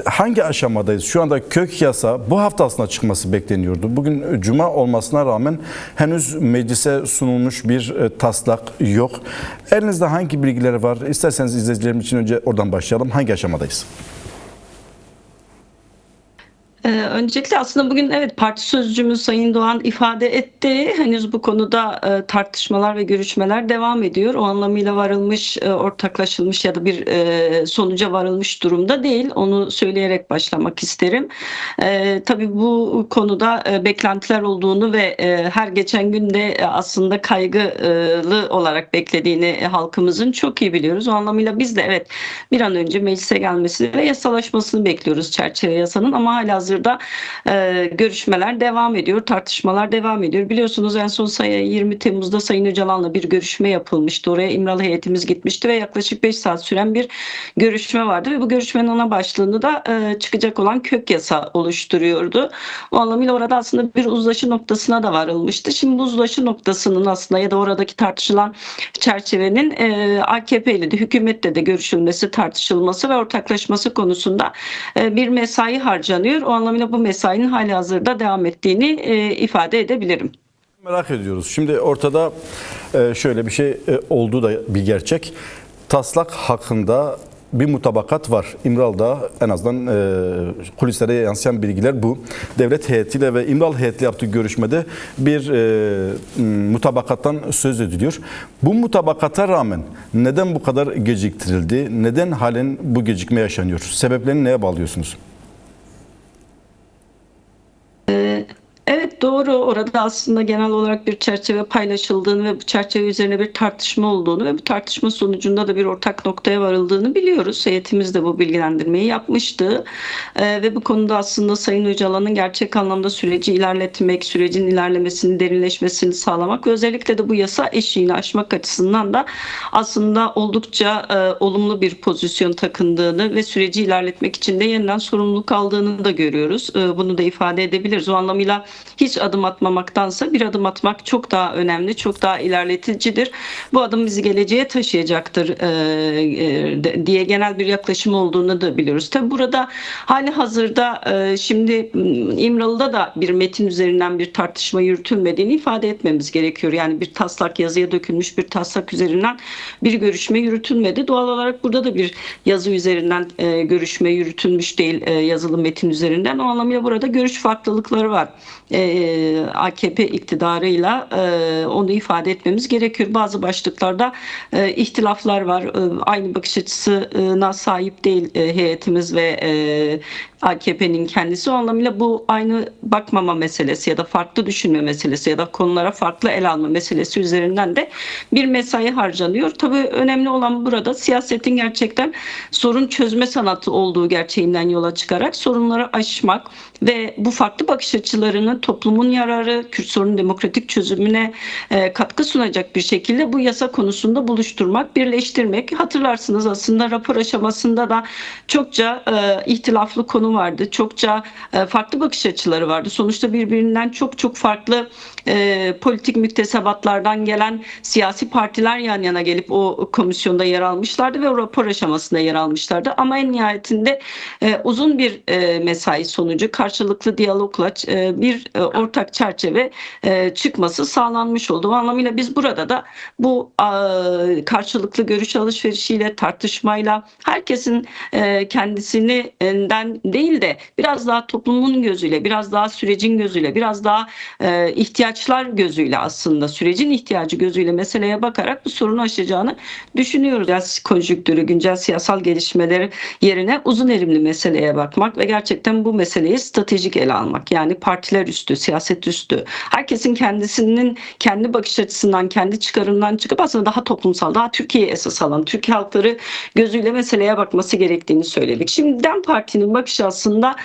Hangi aşamadayız? Şu anda kök yasa bu hafta aslında çıkması bekleniyordu. Bugün Cuma olmasına rağmen henüz meclise sunulmuş bir taslak yok. Elinizde hangi bilgiler var? İsterseniz izleyicilerim için önce oradan başlayalım. Hangi aşamadayız? Öncelikle aslında bugün evet parti sözcümüz Sayın Doğan ifade etti. Henüz bu konuda tartışmalar ve görüşmeler devam ediyor. O anlamıyla varılmış, ortaklaşılmış ya da bir sonuca varılmış durumda değil. Onu söyleyerek başlamak isterim. Tabii bu konuda beklentiler olduğunu ve her geçen gün de aslında kaygılı olarak beklediğini halkımızın çok iyi biliyoruz. O anlamıyla biz de evet bir an önce meclise gelmesini ve yasalaşmasını bekliyoruz çerçeve yasanın ama halihazırda görüşmeler devam ediyor, tartışmalar devam ediyor. Biliyorsunuz en son 20 Temmuz'da Sayın Öcalan'la bir görüşme yapılmıştı. Oraya İmralı heyetimiz gitmişti ve yaklaşık 5 saat süren bir görüşme vardı ve bu görüşmenin ana başlığını da çıkacak olan kök yasa oluşturuyordu. O anlamıyla orada aslında bir uzlaşı noktasına da varılmıştı. Şimdi bu uzlaşı noktasının aslında ya da oradaki tartışılan çerçevenin AKP ile de hükümetle de görüşülmesi, tartışılması ve ortaklaşması konusunda bir mesai harcanıyor. O anlamıyla bu mesainin halihazırda devam ettiğini ifade edebilirim. Merak ediyoruz. Şimdi ortada şöyle bir şey olduğu da bir gerçek. Taslak hakkında bir mutabakat var. İmralı'da en azından kulislere yansıyan bilgiler bu. Devlet heyetiyle ve İmralı heyetle yaptığı görüşmede bir mutabakattan söz ediliyor. Bu mutabakata rağmen neden bu kadar geciktirildi? Neden halen bu gecikme yaşanıyor? Sebeplerini neye bağlıyorsunuz? Evet doğru. Orada aslında genel olarak bir çerçeve paylaşıldığını ve bu çerçeve üzerine bir tartışma olduğunu ve bu tartışma sonucunda da bir ortak noktaya varıldığını biliyoruz. Heyetimiz de bu bilgilendirmeyi yapmıştı. Ve bu konuda aslında Sayın Öcalan'ın gerçek anlamda süreci ilerletmek, sürecin ilerlemesini, derinleşmesini sağlamak ve özellikle de bu yasa eşiğini aşmak açısından da aslında oldukça olumlu bir pozisyon takındığını ve süreci ilerletmek için de yeniden sorumluluk aldığını da görüyoruz. Bunu da ifade edebiliriz. O anlamıyla hiç adım atmamaktansa bir adım atmak çok daha önemli, çok daha ilerleticidir. Bu adım bizi geleceğe taşıyacaktır diye genel bir yaklaşım olduğunu da biliyoruz. Tabi burada hali hazırda şimdi İmralı'da da bir metin üzerinden bir tartışma yürütülmediğini ifade etmemiz gerekiyor. Yani bir taslak yazıya dökülmüş bir taslak üzerinden bir görüşme yürütülmedi. Doğal olarak burada da bir yazı üzerinden görüşme yürütülmüş değil yazılı metin üzerinden. O anlamıyla burada görüş farklılıkları var. AKP iktidarıyla onu ifade etmemiz gerekiyor. Bazı başlıklarda ihtilaflar var. Aynı bakış açısına sahip değil heyetimiz ve AKP'nin kendisi. O anlamıyla bu aynı bakmama meselesi ya da farklı düşünme meselesi ya da konulara farklı ele alma meselesi üzerinden de bir mesai harcanıyor. Tabii önemli olan burada siyasetin gerçekten sorun çözme sanatı olduğu gerçeğinden yola çıkarak sorunları aşmak ve bu farklı bakış açılarını toplumun yararı, Kürt sorunun demokratik çözümüne katkı sunacak bir şekilde bu yasa konusunda buluşturmak, birleştirmek. Hatırlarsınız aslında rapor aşamasında da çokça ihtilaflı konu vardı. Çokça farklı bakış açıları vardı. Sonuçta birbirinden çok farklı politik müktesebatlardan gelen siyasi partiler yan yana gelip o komisyonda yer almışlardı ve o rapor aşamasında yer almışlardı. Ama en nihayetinde uzun bir mesai sonucu karşılıklı diyalogla bir ortak çerçeve çıkması sağlanmış oldu. O anlamıyla biz burada da bu karşılıklı görüş alışverişiyle, tartışmayla herkesin kendisinden değil de biraz daha toplumun gözüyle, biraz daha sürecin gözüyle, biraz daha ihtiyaçlar gözüyle aslında sürecin ihtiyacı gözüyle meseleye bakarak bu sorunu aşacağını düşünüyoruz. Güncel konjüktürü, güncel siyasal gelişmeleri yerine uzun erimli meseleye bakmak ve gerçekten bu meseleyi stratejik ele almak. Yani partiler üstü, siyaset üstü. Herkesin kendisinin kendi bakış açısından, kendi çıkarından çıkıp aslında daha toplumsal, daha Türkiye'ye esas alan, Türkiye halkları gözüyle meseleye bakması gerektiğini söyledik. Şimdi DEM Parti'nin bakış aslında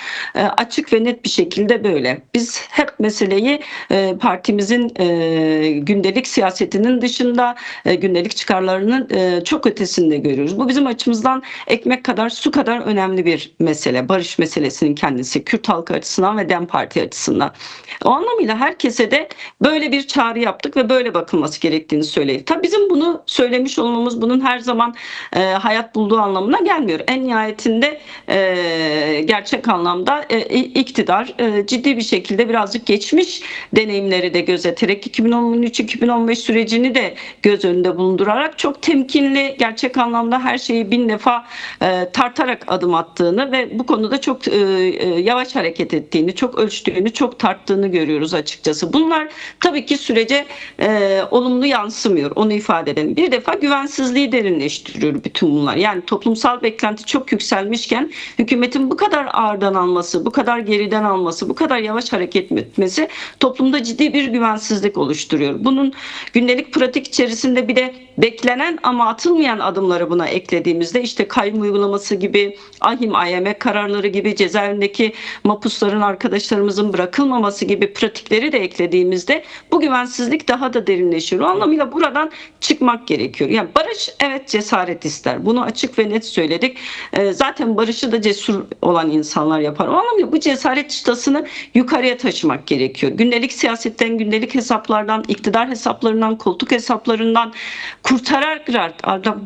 açık ve net bir şekilde böyle. Biz hep meseleyi partimizin gündelik siyasetinin dışında, gündelik çıkarlarının çok ötesinde görüyoruz. Bu bizim açımızdan ekmek kadar, su kadar önemli bir mesele. Barış meselesinin kendisi, Kürt halkı açısından ve DEM Parti açısından. O anlamıyla herkese de böyle bir çağrı yaptık ve böyle bakılması gerektiğini söyledik. Tabii bizim bunu söylemiş olmamız bunun her zaman hayat bulduğu anlamına gelmiyor. En nihayetinde gerçek anlamda iktidar ciddi bir şekilde birazcık geçmiş deneyimleri de gözeterek 2013-2015 sürecini de göz önünde bulundurarak çok temkinli, gerçek anlamda her şeyi bin defa tartarak adım attığını ve bu konuda çok yavaş hareket ettiğini, çok ölçtüğünü, çok tarttığını görüyoruz açıkçası. Bunlar tabii ki sürece olumlu yansımıyor. Onu ifade edelim. Bir defa güvensizliği derinleştiriyor bütün bunlar. Yani toplumsal beklenti çok yükselmişken hükümetin bu kadar ağırdan alması, bu kadar geriden alması, bu kadar yavaş hareket etmesi toplumda ciddi bir güvensizlik oluşturuyor. Bunun gündelik pratik içerisinde bir de beklenen ama atılmayan adımları buna eklediğimizde işte kayyum uygulaması gibi, ahim AYM kararları gibi, cezaevindeki mahpusların, arkadaşlarımızın bırakılmaması gibi pratikleri de eklediğimizde bu güvensizlik daha da derinleşiyor. O anlamıyla buradan çıkmak gerekiyor. Yani barış evet cesaret ister. Bunu açık ve net söyledik. Zaten barışı da cesur olan insanlar yapar. O anlamıyla bu cesaret çıtasını yukarıya taşımak gerekiyor. Gündelik siyasetten, gündelik hesaplardan, iktidar hesaplarından, koltuk hesaplarından kurtararak,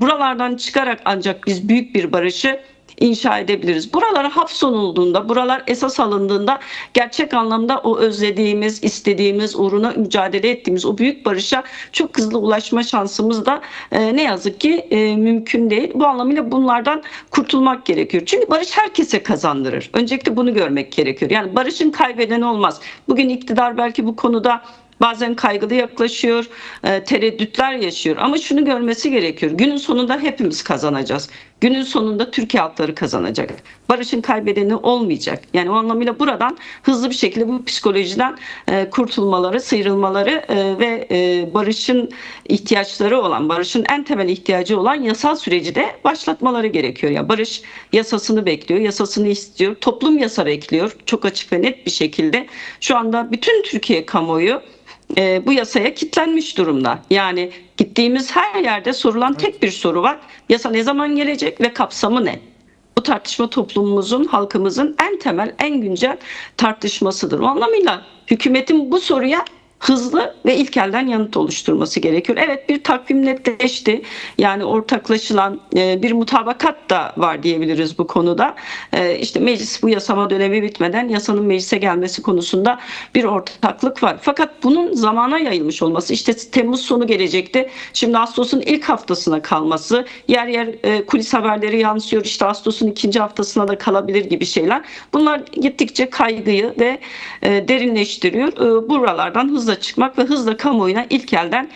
buralardan çıkarak ancak biz büyük bir barışı inşa edebiliriz. Buralara hapsolunduğunda, buralar esas alındığında gerçek anlamda o özlediğimiz, istediğimiz, uğruna mücadele ettiğimiz o büyük barışa çok hızlı ulaşma şansımız da ne yazık ki mümkün değil. Bu anlamıyla bunlardan kurtulmak gerekiyor. Çünkü barış herkese kazandırır. Öncelikle bunu görmek gerekiyor. Yani barışın kaybedeni olmaz. Bugün iktidar belki bu konuda bazen kaygılı yaklaşıyor, tereddütler yaşıyor. Ama şunu görmesi gerekiyor. Günün sonunda hepimiz kazanacağız. Günün sonunda Türkiye halkları kazanacak. Barışın kaybedeni olmayacak. Yani o anlamıyla buradan hızlı bir şekilde bu psikolojiden kurtulmaları, sıyrılmaları ve barışın ihtiyaçları olan, barışın en temel ihtiyacı olan yasal süreci de başlatmaları gerekiyor. Yani barış yasasını bekliyor, yasasını istiyor. Toplum yasa bekliyor. Çok açık ve net bir şekilde. Şu anda bütün Türkiye kamuoyu bu yasaya kilitlenmiş durumda. Yani gittiğimiz her yerde sorulan tek bir soru var. Yasa ne zaman gelecek ve kapsamı ne? Bu tartışma toplumumuzun, halkımızın en temel, en güncel tartışmasıdır. O anlamıyla hükümetin bu soruya hızlı ve ilkelden yanıt oluşturması gerekiyor. Evet, bir takvim netleşti. Yani ortaklaşılan bir mutabakat da var diyebiliriz bu konuda. İşte meclis bu yasama dönemi bitmeden yasanın meclise gelmesi konusunda bir ortaklık var. Fakat bunun zamana yayılmış olması, işte Temmuz sonu gelecekti. Şimdi Ağustos'un ilk haftasına kalması, yer yer kulis haberleri yansıyor. İşte Ağustos'un ikinci haftasına da kalabilir gibi şeyler. Bunlar gittikçe kaygıyı ve derinleştiriyor. Buralardan hızla çıkmak ve hızla kamuoyuna ilk elden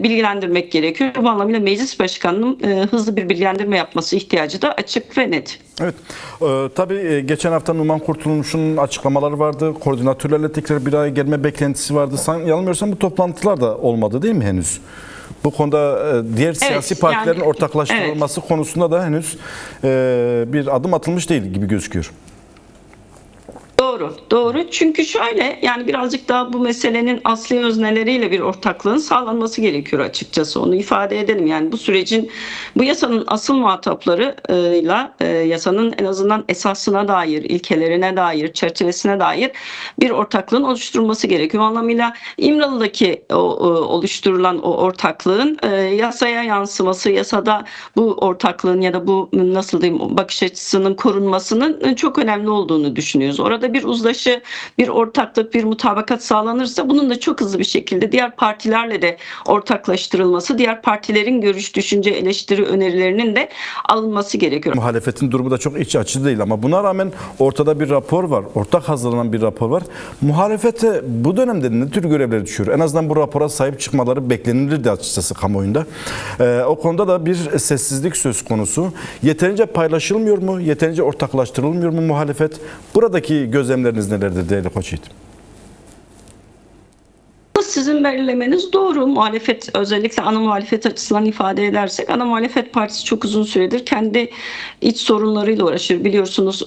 bilgilendirmek gerekiyor. Bu anlamıyla Meclis Başkanı'nın hızlı bir bilgilendirme yapması ihtiyacı da açık ve net. Evet. Tabii geçen hafta Numan Kurtulmuş'un açıklamaları vardı. Koordinatörlerle tekrar bir araya gelme beklentisi vardı. Yanılmıyorsam bu toplantılar da olmadı değil mi henüz? Bu konuda diğer siyasi partilerin ortaklaştırılması konusunda da henüz bir adım atılmış değil gibi gözüküyor. Doğru. Çünkü şöyle, yani birazcık daha bu meselenin asli özneleriyle bir ortaklığın sağlanması gerekiyor açıkçası. Onu ifade edelim. Yani bu sürecin, bu yasanın asıl muhataplarıyla yasanın en azından esasına dair, ilkelerine dair, çerçevesine dair bir ortaklığın oluşturulması gerekiyor. O anlamıyla İmralı'daki oluşturulan o ortaklığın yasaya yansıması, yasada bu ortaklığın ya da bu nasıl diyeyim bakış açısının korunmasının çok önemli olduğunu düşünüyoruz. Orada bir uzlaşı, bir ortaklık, bir mutabakat sağlanırsa bunun da çok hızlı bir şekilde diğer partilerle de ortaklaştırılması, diğer partilerin görüş, düşünce, eleştiri önerilerinin de alınması gerekiyor. Muhalefetin durumu da çok iç açıcı değil ama buna rağmen ortada bir rapor var. Ortak hazırlanan bir rapor var. Muhalefete bu dönemde ne tür görevler düşüyor? En azından bu rapora sahip çıkmaları beklenilirdi açıkçası kamuoyunda. O konuda da bir sessizlik söz konusu. Yeterince paylaşılmıyor mu? Yeterince ortaklaştırılmıyor mu muhalefet? Buradaki gözlemleriniz nelerdir değerli Koç Yiğit? Burada sizin belirlemeniz doğru. Muhalefet, özellikle ana muhalefet açısından ifade edersek, ana muhalefet partisi çok uzun süredir kendi iç sorunlarıyla uğraşır. Biliyorsunuz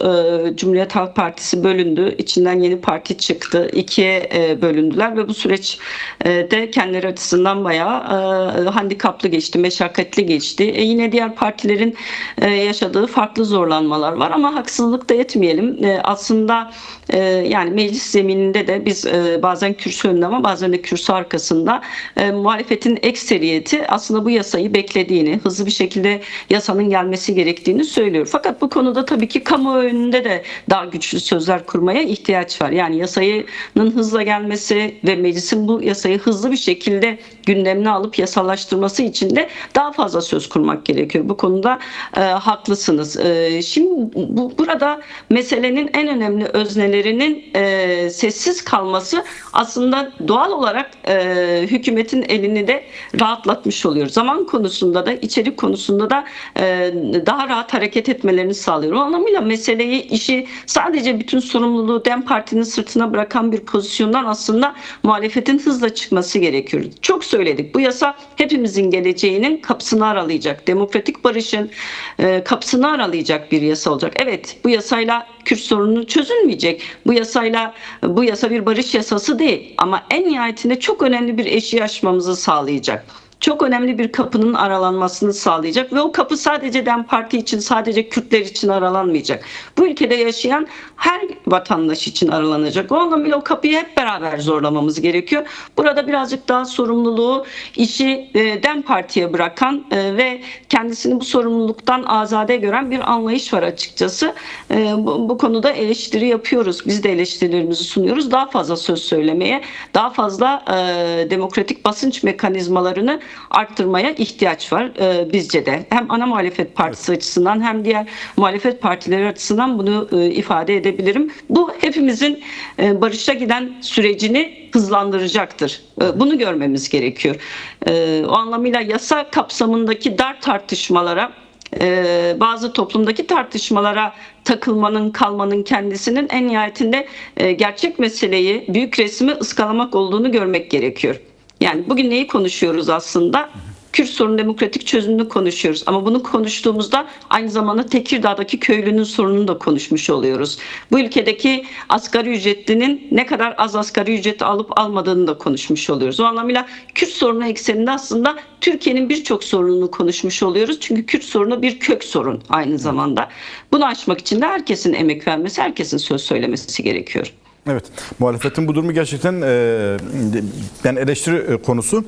Cumhuriyet Halk Partisi bölündü. İçinden yeni parti çıktı. İkiye bölündüler ve bu süreç de kendileri açısından bayağı handikaplı geçti, meşakkatli geçti. Yine diğer partilerin yaşadığı farklı zorlanmalar var ama haksızlık da etmeyelim. Aslında yani meclis zemininde de biz bazen kürsü önünde ama bazen de kürsü arkasında muhalefetin ekseriyeti aslında bu yasayı beklediğini, hızlı bir şekilde yasanın gelmesi gerektiğini söylüyor. Fakat bu konuda tabii ki kamuoyu önünde de daha güçlü sözler kurmaya ihtiyaç var. Yani yasanın hızla gelmesi ve meclisin bu yasayı hızlı bir şekilde gündemine alıp yasallaştırması için de daha fazla söz kurmak gerekiyor. Bu konuda haklısınız. Şimdi burada meselenin en önemli öznelerinin sessiz kalması aslında doğal olarak hükümetin elini de rahatlatmış oluyor. Zaman konusunda da, içerik konusunda da daha rahat hareket etmelerini sağlıyor. O anlamıyla meseleyi, işi sadece bütün sorumluluğu DEM Parti'nin sırtına bırakan bir pozisyondan aslında muhalefetin hızla çıkması gerekiyor. Çok söyledik. Bu yasa hepimizin geleceğinin kapısını aralayacak. Demokratik barışın kapısını aralayacak bir yasa olacak. Evet, bu yasayla Kürt sorunu çözülmeyecek. Bu yasa bir barış yasası değil ama en nihayetinde çok önemli bir eşiği aşmamızı sağlayacak. Çok önemli bir kapının aralanmasını sağlayacak ve o kapı sadece DEM Parti için, sadece Kürtler için aralanmayacak. Bu ülkede yaşayan her vatandaş için aralanacak. O anlamıyla o kapıyı hep beraber zorlamamız gerekiyor. Burada birazcık daha sorumluluğu, işi DEM Parti'ye bırakan ve kendisini bu sorumluluktan azade gören bir anlayış var açıkçası. Bu konuda eleştiri yapıyoruz. Biz de eleştirilerimizi sunuyoruz. Daha fazla söz söylemeye, daha fazla demokratik basınç mekanizmalarını arttırmaya ihtiyaç var bizce de. Hem ana muhalefet partisi açısından hem diğer muhalefet partileri açısından bunu ifade edebilirim. Bu hepimizin barışa giden sürecini hızlandıracaktır. Bunu görmemiz gerekiyor. O anlamıyla yasa kapsamındaki dar tartışmalara, bazı toplumdaki tartışmalara takılmanın, kalmanın kendisinin en nihayetinde gerçek meseleyi, büyük resmi ıskalamak olduğunu görmek gerekiyor. Yani bugün neyi konuşuyoruz aslında? Kürt sorunun demokratik çözümünü konuşuyoruz. Ama bunu konuştuğumuzda aynı zamanda Tekirdağ'daki köylünün sorununu da konuşmuş oluyoruz. Bu ülkedeki asgari ücretlinin ne kadar az asgari ücret alıp almadığını da konuşmuş oluyoruz. O anlamıyla Kürt sorunu ekseninde aslında Türkiye'nin birçok sorununu konuşmuş oluyoruz. Çünkü Kürt sorunu bir kök sorun aynı zamanda. Bunu aşmak için de herkesin emek vermesi, herkesin söz söylemesi gerekiyor. Evet, muhalefetin bu durumu gerçekten yani eleştiri konusu.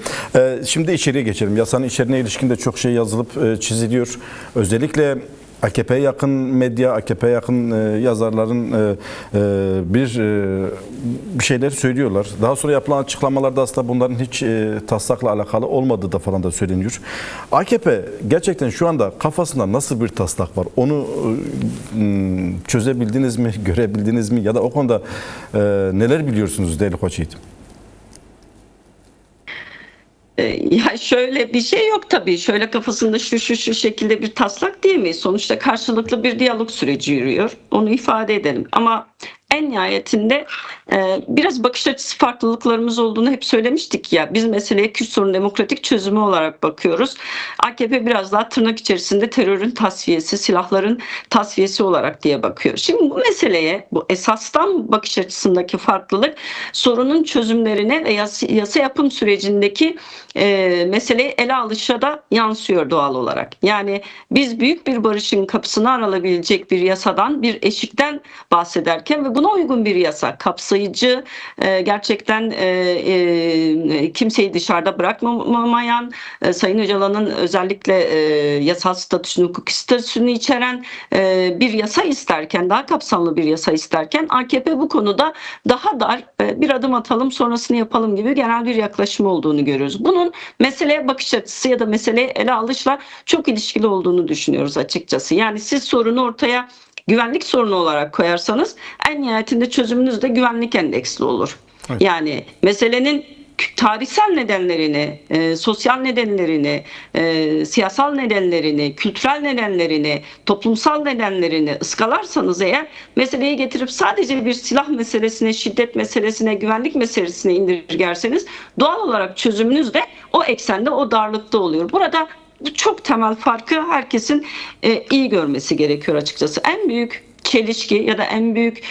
Şimdi içeriye geçelim. Yasanın içeriğine ilişkin de çok şey yazılıp çiziliyor. Özellikle AKP'ye yakın medya, AKP'ye yakın yazarların bir şeyler söylüyorlar. Daha sonra yapılan açıklamalarda aslında bunların hiç taslakla alakalı olmadığı da falan da söyleniyor. AKP gerçekten şu anda kafasında nasıl bir taslak var? Onu çözebildiniz mi, görebildiniz mi? Ya da o konuda neler biliyorsunuz değerli Koç Yiğit? Ya şöyle bir şey yok tabii. Şöyle kafasında şu şekilde bir taslak değil mi? Sonuçta karşılıklı bir diyalog süreci yürüyor. Onu ifade edelim. Ama en nihayetinde biraz bakış açısı farklılıklarımız olduğunu hep söylemiştik ya. Biz meseleye Kürt sorunun demokratik çözümü olarak bakıyoruz. AKP biraz daha tırnak içerisinde terörün tasfiyesi, silahların tasfiyesi olarak diye bakıyor. Şimdi bu meseleye, bu esastan bakış açısındaki farklılık sorunun çözümlerine ve yasa yapım sürecindeki meseleyi ele alışa da yansıyor doğal olarak. Yani biz büyük bir barışın kapısını aralabilecek bir yasadan, bir eşikten bahsederken ve buna uygun bir yasa, kapsayıcı, gerçekten kimseyi dışarıda bırakmamayan, Sayın Öcalan'ın özellikle yasal statüsünü, hukuk statüsünü içeren bir yasa isterken, daha kapsamlı bir yasa isterken AKP bu konuda daha dar, bir adım atalım sonrasını yapalım gibi genel bir yaklaşım olduğunu görüyoruz. Bunun meseleye bakış açısı ya da meseleye ele alışla çok ilişkili olduğunu düşünüyoruz açıkçası. Yani siz sorunu ortaya güvenlik sorunu olarak koyarsanız en nihayetinde çözümünüz de güvenlik endeksli olur. Evet. Yani meselenin tarihsel nedenlerini, sosyal nedenlerini, siyasal nedenlerini, kültürel nedenlerini, toplumsal nedenlerini ıskalarsanız eğer, meseleyi getirip sadece bir silah meselesine, şiddet meselesine, güvenlik meselesine indirgerseniz doğal olarak çözümünüz de o eksende, o darlıkta oluyor. Burada bu çok temel farkı herkesin iyi görmesi gerekiyor açıkçası. En büyük çelişki ya da en büyük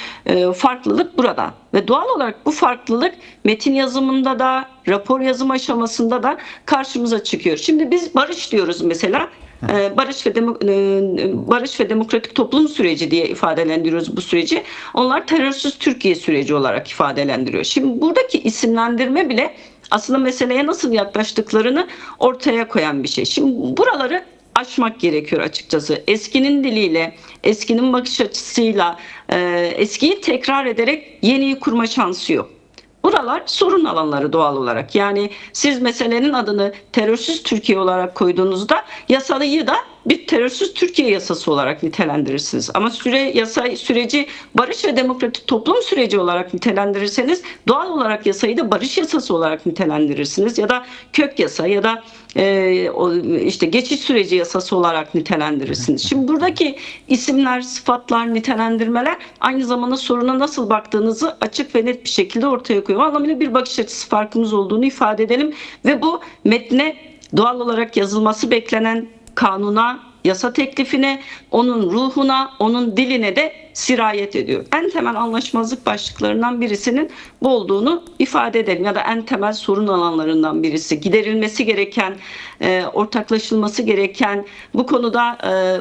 farklılık burada. Ve doğal olarak bu farklılık metin yazımında da, rapor yazım aşamasında da karşımıza çıkıyor. Şimdi biz barış diyoruz mesela. Barış ve demokratik toplum süreci diye ifadelendiriyoruz bu süreci. Onlar terörsüz Türkiye süreci olarak ifadelendiriyor. Şimdi buradaki isimlendirme bile aslında meseleye nasıl yaklaştıklarını ortaya koyan bir şey. Şimdi buraları aşmak gerekiyor açıkçası. Eskinin diliyle, eskinin bakış açısıyla, eskiyi tekrar ederek yeniyi kurma şansı yok. Buralar sorun alanları doğal olarak. Yani siz meselenin adını terörsüz Türkiye olarak koyduğunuzda yasalıyı da bir terörsüz Türkiye yasası olarak nitelendirirsiniz. Ama süreci barış ve demokratik toplum süreci olarak nitelendirirseniz doğal olarak yasayı da barış yasası olarak nitelendirirsiniz. Ya da kök yasa ya da işte geçiş süreci yasası olarak nitelendirirsiniz. Şimdi buradaki isimler, sıfatlar, nitelendirmeler aynı zamanda soruna nasıl baktığınızı açık ve net bir şekilde ortaya koyuyor. O anlamıyla bir bakış açısı farkımız olduğunu ifade edelim ve bu metne doğal olarak yazılması beklenen kanuna, yasa teklifine, onun ruhuna, onun diline de sirayet ediyor. En temel anlaşmazlık başlıklarından birisinin bu olduğunu ifade edelim ya da en temel sorun alanlarından birisi. Giderilmesi gereken, ortaklaşılması gereken, bu konuda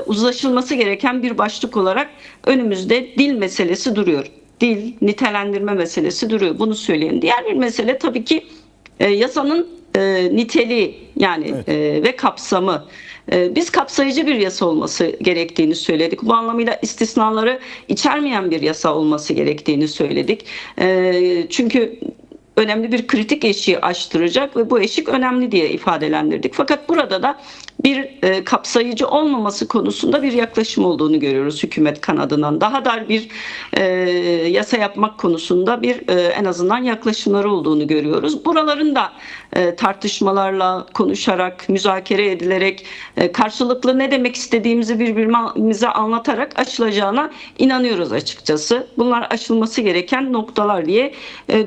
uzlaşılması gereken bir başlık olarak önümüzde dil meselesi duruyor. Dil, nitelendirme meselesi duruyor. Bunu söyleyelim. Diğer bir mesele tabii ki yasanın niteliği yani ve kapsamı. Biz kapsayıcı bir yasa olması gerektiğini söyledik. Bu anlamıyla istisnaları içermeyen bir yasa olması gerektiğini söyledik. Çünkü önemli bir kritik eşiği aştıracak ve bu eşik önemli diye ifadelendirdik. Fakat burada da bir kapsayıcı olmaması konusunda bir yaklaşım olduğunu görüyoruz hükümet kanadından. Daha dar bir yasa yapmak konusunda bir en azından yaklaşımları olduğunu görüyoruz. Buraların da tartışmalarla, konuşarak, müzakere edilerek, karşılıklı ne demek istediğimizi birbirimize anlatarak aşılacağına inanıyoruz açıkçası. Bunlar aşılması gereken noktalar diye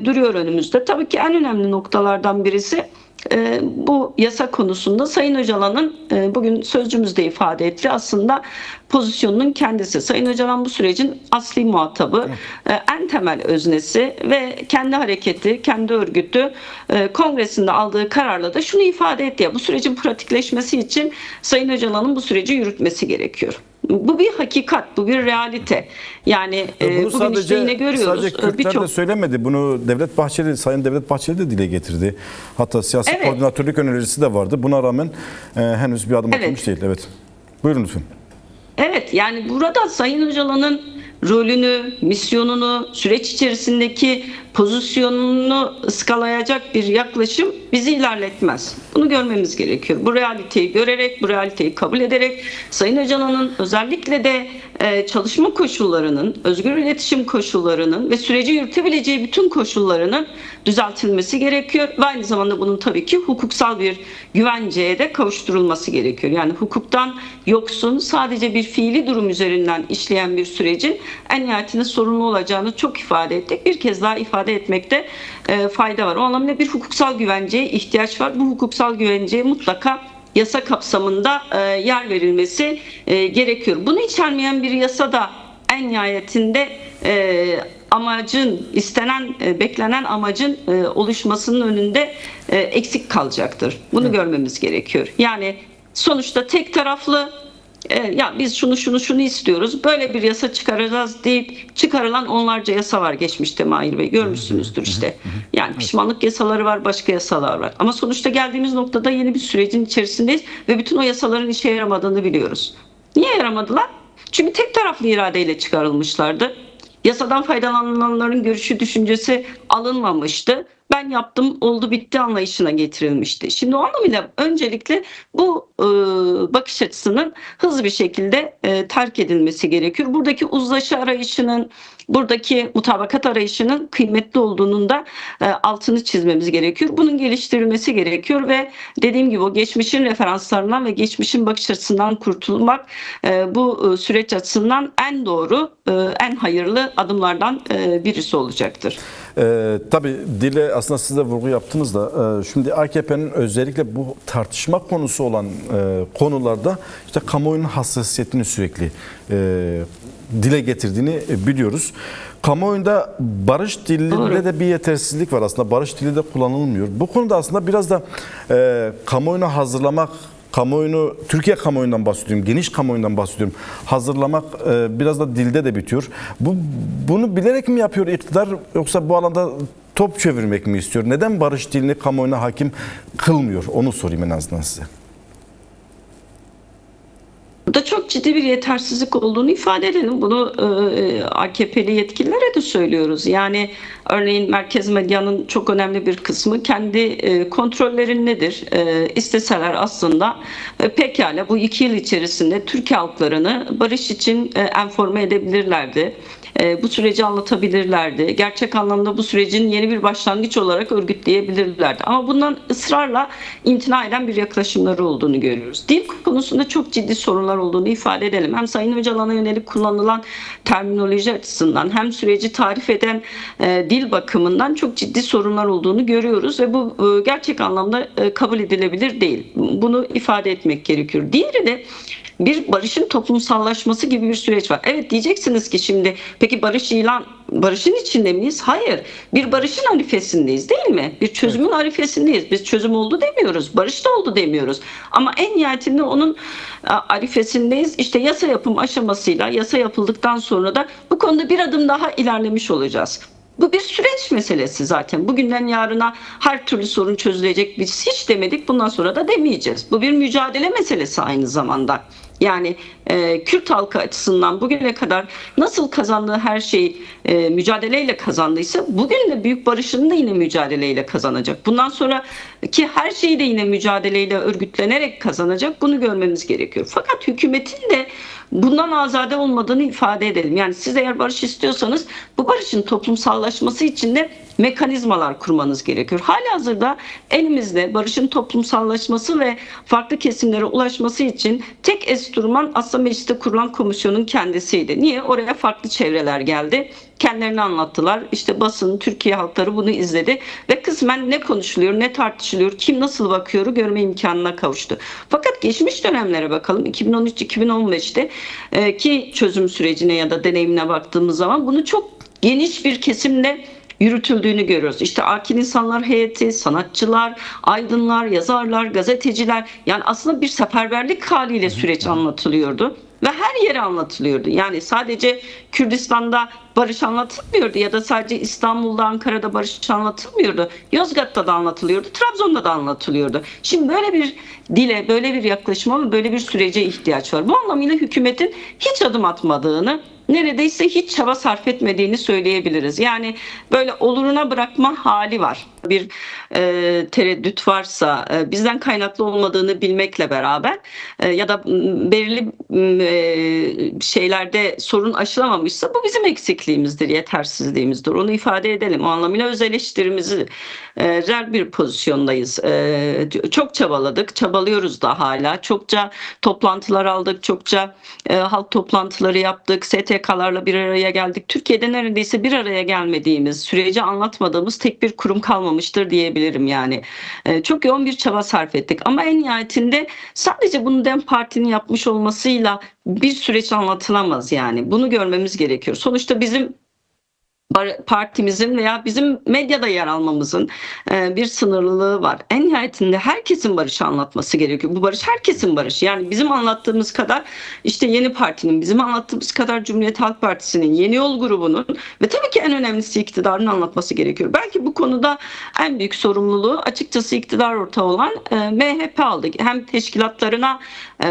duruyor önümüzde. Tabii ki en önemli noktalardan birisi bu yasa konusunda Sayın Öcalan'ın bugün sözcümüzde ifade etti aslında pozisyonunun kendisi. Sayın Öcalan bu sürecin asli muhatabı, en temel öznesi ve kendi hareketi, kendi örgütü kongresinde aldığı kararla da şunu ifade etti ya, bu sürecin pratikleşmesi için Sayın Öcalan'ın bu süreci yürütmesi gerekiyor. Bu bir hakikat, bu bir realite. Yani bugün işte yine görüyoruz. Sadece Kürtler de söylemedi. Bunu Sayın Devlet Bahçeli de dile getirdi. Hatta siyasi koordinatörlük önerisi de vardı. Buna rağmen henüz bir adım atılmış değil. Evet. Buyurun lütfen. Evet, yani burada Sayın Öcalan'ın rolünü, misyonunu, süreç içerisindeki pozisyonunu ıskalayacak bir yaklaşım bizi ilerletmez. Bunu görmemiz gerekiyor. Bu realiteyi görerek, bu realiteyi kabul ederek Sayın Öcalan'ın özellikle de çalışma koşullarının, özgür iletişim koşullarının ve süreci yürütebileceği bütün koşullarının düzeltilmesi gerekiyor. Ve aynı zamanda bunun tabii ki hukuksal bir güvenceye de kavuşturulması gerekiyor. Yani hukuktan yoksun, sadece bir fiili durum üzerinden işleyen bir sürecin en nihayetinde sorunlu olacağını çok ifade ettik. Bir kez daha ifade etmekte fayda var. O anlamda bir hukuksal güvenceye ihtiyaç var. Bu hukuksal güvenceye mutlaka yasa kapsamında yer verilmesi gerekiyor. Bunu içermeyen bir yasa da en nihayetinde amacın, istenen, beklenen amacın oluşmasının önünde eksik kalacaktır. Bunu görmemiz gerekiyor. Yani sonuçta tek taraflı ya biz şunu istiyoruz, böyle bir yasa çıkaracağız deyip çıkarılan onlarca yasa var geçmişte Mahir Bey, görmüşsünüzdür işte. Yani pişmanlık yasaları var, başka yasalar var. Ama sonuçta geldiğimiz noktada yeni bir sürecin içerisindeyiz ve bütün o yasaların işe yaramadığını biliyoruz. Niye yaramadılar? Çünkü tek taraflı iradeyle çıkarılmışlardı. Yasadan faydalananların görüşü, düşüncesi alınmamıştı. ben yaptım, oldu bitti anlayışına getirilmişti. Şimdi o anlamıyla öncelikle bu bakış açısının hızlı bir şekilde terk edilmesi gerekiyor. Buradaki uzlaşı arayışının, buradaki mutabakat arayışının kıymetli olduğunun da altını çizmemiz gerekiyor. Bunun geliştirilmesi gerekiyor ve dediğim gibi o geçmişin referanslarından ve geçmişin bakış açısından kurtulmak bu süreç açısından en doğru, en hayırlı adımlardan birisi olacaktır. Tabii dile aslında siz de vurgu yaptınız da şimdi AKP'nin özellikle bu tartışma konusu olan konularda işte kamuoyunun hassasiyetini sürekli dile getirdiğini biliyoruz. Kamuoyunda barış dilinde de bir yetersizlik var aslında. Barış dili de kullanılmıyor. Bu konuda aslında biraz da kamuoyunu hazırlamak, kamuoyunu, Türkiye kamuoyundan bahsediyorum, geniş kamuoyundan bahsediyorum. Hazırlamak biraz da dilde de bitiyor. Bunu bilerek mi yapıyor iktidar yoksa bu alanda top çevirmek mi istiyor? Neden barış dilini kamuoyuna hakim kılmıyor? Onu sorayım en azından size. Burada çok ciddi bir yetersizlik olduğunu ifade edelim. Bunu AKP'li yetkililere de söylüyoruz. Yani örneğin merkez medyanın çok önemli bir kısmı kendi kontrollerindedir. İsteseler aslında pekala bu 2 yıl içerisinde Türk halklarını barış için enforme edebilirlerdi. Bu süreci anlatabilirlerdi. Gerçek anlamda bu sürecin yeni bir başlangıç olarak örgütleyebilirlerdi. Ama bundan ısrarla imtina eden bir yaklaşımları olduğunu görüyoruz. Dil konusunda çok ciddi sorunlar olduğunu ifade edelim. Hem Sayın Öcalan'a yönelik kullanılan terminoloji açısından hem süreci tarif eden dil bakımından çok ciddi sorunlar olduğunu görüyoruz ve bu gerçek anlamda kabul edilebilir değil. Bunu ifade etmek gerekiyor. Diğeri de bir barışın toplumsallaşması gibi bir süreç var. Evet diyeceksiniz ki şimdi peki barışın içinde miyiz? Hayır. Bir barışın arifesindeyiz değil mi? Bir çözümün arifesindeyiz. Biz çözüm oldu demiyoruz. Barış da oldu demiyoruz. Ama en nihayetinde onun arifesindeyiz. İşte yasa yapım aşamasıyla yasa yapıldıktan sonra da bu konuda bir adım daha ilerlemiş olacağız. Bu bir süreç meselesi zaten. Bugünden yarına her türlü sorun çözülecek biz hiç demedik. Bundan sonra da demeyeceğiz. Bu bir mücadele meselesi aynı zamanda. Yani Kürt halkı açısından bugüne kadar nasıl kazandığı her şeyi mücadeleyle kazandıysa bugün de büyük barışını da yine mücadeleyle kazanacak. Bundan sonra ki her şeyi de yine mücadeleyle örgütlenerek kazanacak. Bunu görmemiz gerekiyor. Fakat hükümetin de bundan azade olmadığını ifade edelim. Yani siz eğer barış istiyorsanız bu barışın toplumsallaşması için de mekanizmalar kurmanız gerekiyor. Halihazırda elimizde barışın toplumsallaşması ve farklı kesimlere ulaşması için tek enstrüman aslında mecliste kurulan komisyonun kendisiydi. Niye? Oraya farklı çevreler geldi. Kendilerini anlattılar. İşte basın, Türkiye halkları bunu izledi ve kısmen ne konuşuluyor, ne tartışılıyor, kim nasıl bakıyor görme imkanına kavuştu. Fakat geçmiş dönemlere bakalım. 2013-2015'te ki çözüm sürecine ya da deneyimine baktığımız zaman bunu çok geniş bir kesimle yürütüldüğünü görüyoruz. İşte akil insanlar heyeti, sanatçılar, aydınlar, yazarlar, gazeteciler yani aslında bir seferberlik haliyle süreç anlatılıyordu. Ve her yere anlatılıyordu. Yani sadece Kürdistan'da barış anlatılmıyordu ya da sadece İstanbul'da, Ankara'da barış anlatılmıyordu. Yozgat'ta da anlatılıyordu, Trabzon'da da anlatılıyordu. Şimdi böyle bir dile, böyle bir yaklaşıma ve böyle bir sürece ihtiyaç var. Bu anlamıyla hükümetin hiç adım atmadığını, neredeyse hiç çaba sarf etmediğini söyleyebiliriz. Yani böyle oluruna bırakma hali var. Bir tereddüt varsa bizden kaynaklı olmadığını bilmekle beraber ya da belirli şeylerde sorun aşılamamışsa bu bizim eksikliğimizdir, yetersizliğimizdir. Onu ifade edelim. O anlamıyla öz eleştirimizi bir pozisyondayız. Çok çabaladık, çabalıyoruz da hala. Çokça toplantılar aldık, çokça halk toplantıları yaptık, STK'larla bir araya geldik. Türkiye'de neredeyse bir araya gelmediğimiz, süreci anlatmadığımız tek bir kurum kalmamıştır diyebilirim yani. Çok yoğun bir çaba sarf ettik ama en nihayetinde sadece bunu DEM Parti'nin yapmış olmasıyla bir süreç anlatılamaz yani. Bunu görmemiz gerekiyor. Sonuçta bizim partimizin veya bizim medyada yer almamızın bir sınırlılığı var. En nihayetinde herkesin barışı anlatması gerekiyor. Bu barış herkesin barışı. Yani bizim anlattığımız kadar işte Yeni Parti'nin, bizim anlattığımız kadar Cumhuriyet Halk Partisi'nin, Yeni Yol grubunun ve tabii ki en önemlisi iktidarın anlatması gerekiyor. Belki bu konuda en büyük sorumluluğu açıkçası iktidar ortağı olan MHP aldı. Hem teşkilatlarına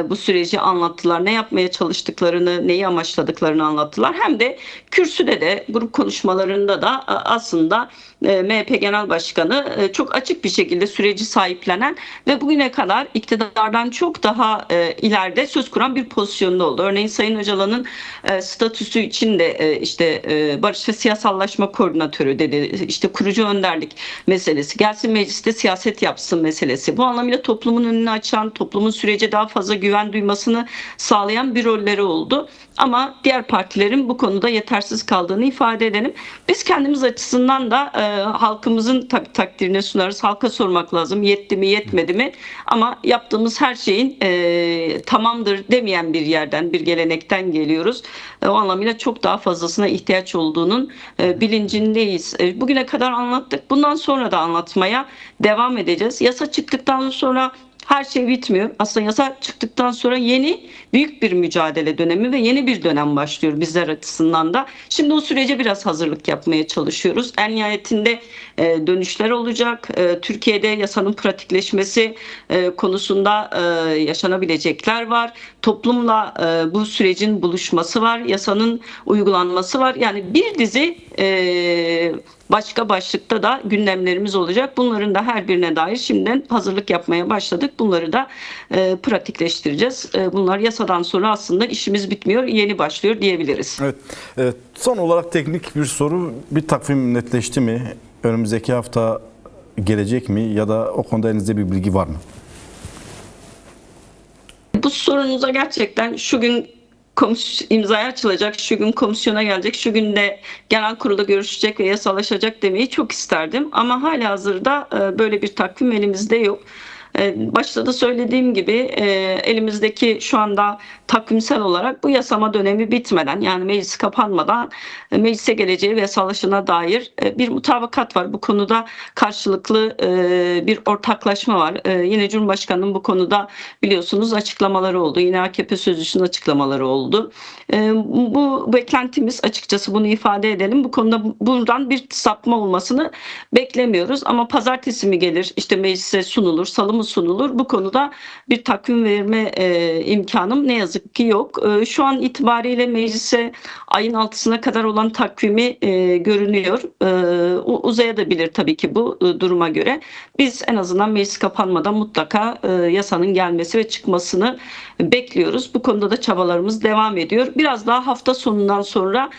bu süreci anlattılar, ne yapmaya çalıştıklarını, neyi amaçladıklarını anlattılar. Hem de kürsüde de grup konuşmaları konuşmalarında da aslında MHP Genel Başkanı çok açık bir şekilde süreci sahiplenen ve bugüne kadar iktidardan çok daha ileride söz kuran bir pozisyonda oldu. Örneğin Sayın Öcalan'ın statüsü için de işte barış ve siyasallaşma koordinatörü dedi, işte kurucu önderlik meselesi, gelsin mecliste siyaset yapsın meselesi. Bu anlamıyla toplumun önünü açan, toplumun sürece daha fazla güven duymasını sağlayan bir rolleri oldu. Ama diğer partilerin bu konuda yetersiz kaldığını ifade edelim. Biz kendimiz açısından da halkımızın tabii takdirine sunarız. Halka sormak lazım. Yetti mi, yetmedi mi? Ama yaptığımız her şeyin tamamdır demeyen bir yerden, bir gelenekten geliyoruz. O anlamıyla çok daha fazlasına ihtiyaç olduğunun bilincindeyiz. Bugüne kadar anlattık. Bundan sonra da anlatmaya devam edeceğiz. Yasa çıktıktan sonra her şey bitmiyor. Aslında yasa çıktıktan sonra yeni büyük bir mücadele dönemi ve yeni bir dönem başlıyor bizler açısından da. Şimdi o sürece biraz hazırlık yapmaya çalışıyoruz. En nihayetinde dönüşler olacak. Türkiye'de yasanın pratikleşmesi konusunda yaşanabilecekler var. Toplumla bu sürecin buluşması var. Yasanın uygulanması var. Yani bir dizi başka başlıkta da gündemlerimiz olacak. Bunların da her birine dair şimdiden hazırlık yapmaya başladık. Bunları da pratikleştireceğiz. Bunlar yasadan sonra aslında işimiz bitmiyor, yeni başlıyor diyebiliriz. Evet. Son olarak teknik bir soru. Bir takvim netleşti mi? Önümüzdeki hafta gelecek mi? Ya da o konuda elinizde bir bilgi var mı? Bu sorunuza gerçekten şu gün imzaya açılacak, şu gün komisyona gelecek, şu gün de genel kurulda görüşecek ve yasalaşacak demeyi çok isterdim. Ama halihazırda böyle bir takvim elimizde yok. Başta da söylediğim gibi elimizdeki şu anda takvimsel olarak bu yasama dönemi bitmeden, yani meclis kapanmadan meclise geleceği ve yasalaşına dair bir mutabakat var. Bu konuda karşılıklı bir ortaklaşma var. Yine Cumhurbaşkanı'nın bu konuda biliyorsunuz açıklamaları oldu. Yine AKP sözcüsünün açıklamaları oldu. Bu beklentimiz, açıkçası bunu ifade edelim. Bu konuda buradan bir sapma olmasını beklemiyoruz. Ama pazartesi mi gelir, işte meclise sunulur, salı mı sunulur? Bu konuda bir takvim verme imkanım ne yazık ki yok. Şu an itibariyle meclise ayın 6'sına kadar olan takvimi görünüyor. Uzayabilir tabii ki bu duruma göre. Biz en azından meclis kapanmadan mutlaka yasanın gelmesi ve çıkmasını bekliyoruz. Bu konuda da çabalarımız devam ediyor. Biraz daha hafta sonundan sonra